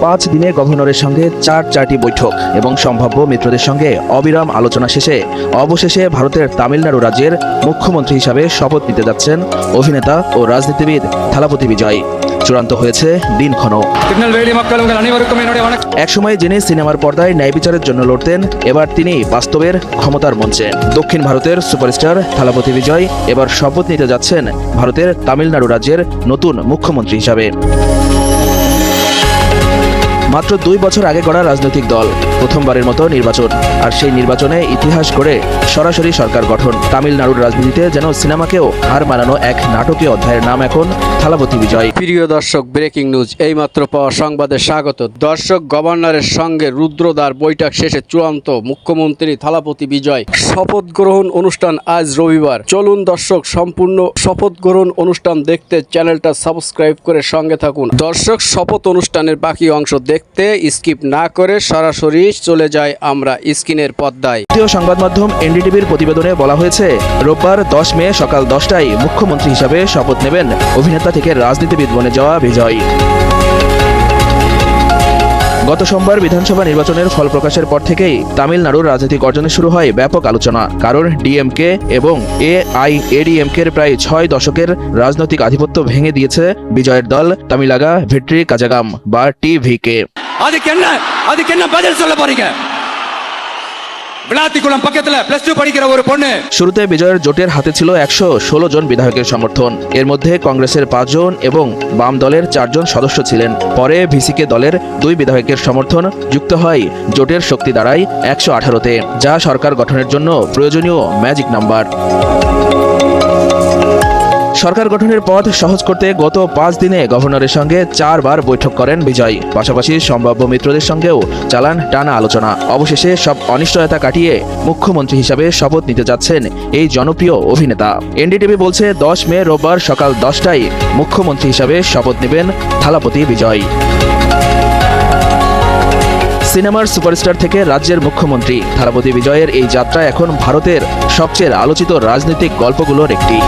5 দিনে গভর্নরের সঙ্গে চারটি বৈঠক এবং সম্ভাব্য মিত্রদের সঙ্গে অবিরাম আলোচনা শেষে অবশেষে ভারতের তামিলনাড়ু রাজ্যের মুখ্যমন্ত্রী হিসাবে শপথ নিতে যাচ্ছেন অভিনেতা ও রাজনীতিবিদ থালাপতি বিজয়। চূড়ান্ত হয়েছে দিনক্ষণ। একসময় যিনি সিনেমার পর্দায় ন্যায় বিচারের জন্য লড়তেন, এবার তিনি বাস্তবের ক্ষমতার মঞ্চে। দক্ষিণ ভারতের সুপারস্টার থালাপতি বিজয় এবার শপথ নিতে যাচ্ছেন ভারতের তামিলনাড়ু রাজ্যের নতুন মুখ্যমন্ত্রী হিসাবে। মাত্র 2 বছর আগে গড়া রাজনৈতিক দল, প্রথমবারের মতো নির্বাচন, আর সেই নির্বাচনে ইতিহাস করে সরাসরি সরকার গঠন। তামিলনাড়ুর রাজনীতিতে যেন সিনেমাকেও হার মানানো এক নাটকীয় অধ্যায়ের নাম এখন থালাপতি বিজয়। প্রিয় দর্শক, ব্রেকিং নিউজ এইমাত্র পাওয়া সংবাদে স্বাগত। দর্শক, গভর্নরের সঙ্গে রুদ্রদ্বার বৈঠক শেষে চূড়ান্ত মুখ্যমন্ত্রী থালাপতি বিজয় শপথ গ্রহণ অনুষ্ঠান আজ রবিবার। চলুন দর্শক, সম্পূর্ণ শপথ গ্রহণ অনুষ্ঠান দেখতে চ্যানেলটা সাবস্ক্রাইব করে সঙ্গে থাকুন। দর্শক, শপথ অনুষ্ঠানের বাকি অংশ দেখতে স্কিপ না করে সরাসরি চলে যায় আমরা স্ক্রিনের পর্দায়। জাতীয় সংবাদ মাধ্যম এনডিটিভির প্রতিবেদনে বলা হয়েছে, রোববার 10 মে সকাল 10টায় মুখ্যমন্ত্রী হিসাবে শপথ নেবেন অভিনেতা থেকে রাজনীতিবিদ বনে যাওয়া বিজয়। গত সোমবার বিধানসভা নির্বাচনের ফল প্রকাশের পর থেকেই তামিলনাড়ুর রাজনৈতিক অর্জনে শুরু হয় ব্যাপক আলোচনা। কারণ ডিএমকে এবং এআইএডিএমকের প্রায় 6 দশকের রাজনৈতিক আধিপত্য ভেঙে দিয়েছে বিজয়ের দল তামিলাগা ভেট্রি কাজাগাম বা টিভিকে। শুরুতে বিজয়ের জোটের হাতে ছিল 116 জন বিধায়কের সমর্থন। এর মধ্যে কংগ্রেসের 5 জন এবং বাম দলের 4 জন সদস্য ছিলেন। পরে ভিসিকে দলের 2 বিধায়কের সমর্থন যুক্ত হয় জোটের শক্তি দাঁড়ায় 118-তে, যা সরকার গঠনের জন্য প্রয়োজনীয় ম্যাজিক নাম্বার। সরকার গঠনের পথ সহজ করতে গত 5 দিনে গভর্নরের সঙ্গে 4 বার বৈঠক করেন বিজয়। পাশাপাশি সম্ভাব্য মিত্রদের সঙ্গেও চালান টানা আলোচনা। অবশেষে সব অনিশ্চয়তা কাটিয়ে মুখ্যমন্ত্রী হিসাবে শপথ নিতে যাচ্ছেন এই জনপ্রিয় অভিনেতা। এনডিটিভি বলছে, 10 মে রোববার সকাল 10টায় মুখ্যমন্ত্রী হিসাবে শপথ নেবেন থালাপতি বিজয়। সিনেমার সুপারস্টার থেকে রাজ্যের মুখ্যমন্ত্রী থালাপতি বিজয়ের এই যাত্রা এখন ভারতের সবচেয়ে আলোচিত রাজনৈতিক গল্পগুলোর একটি।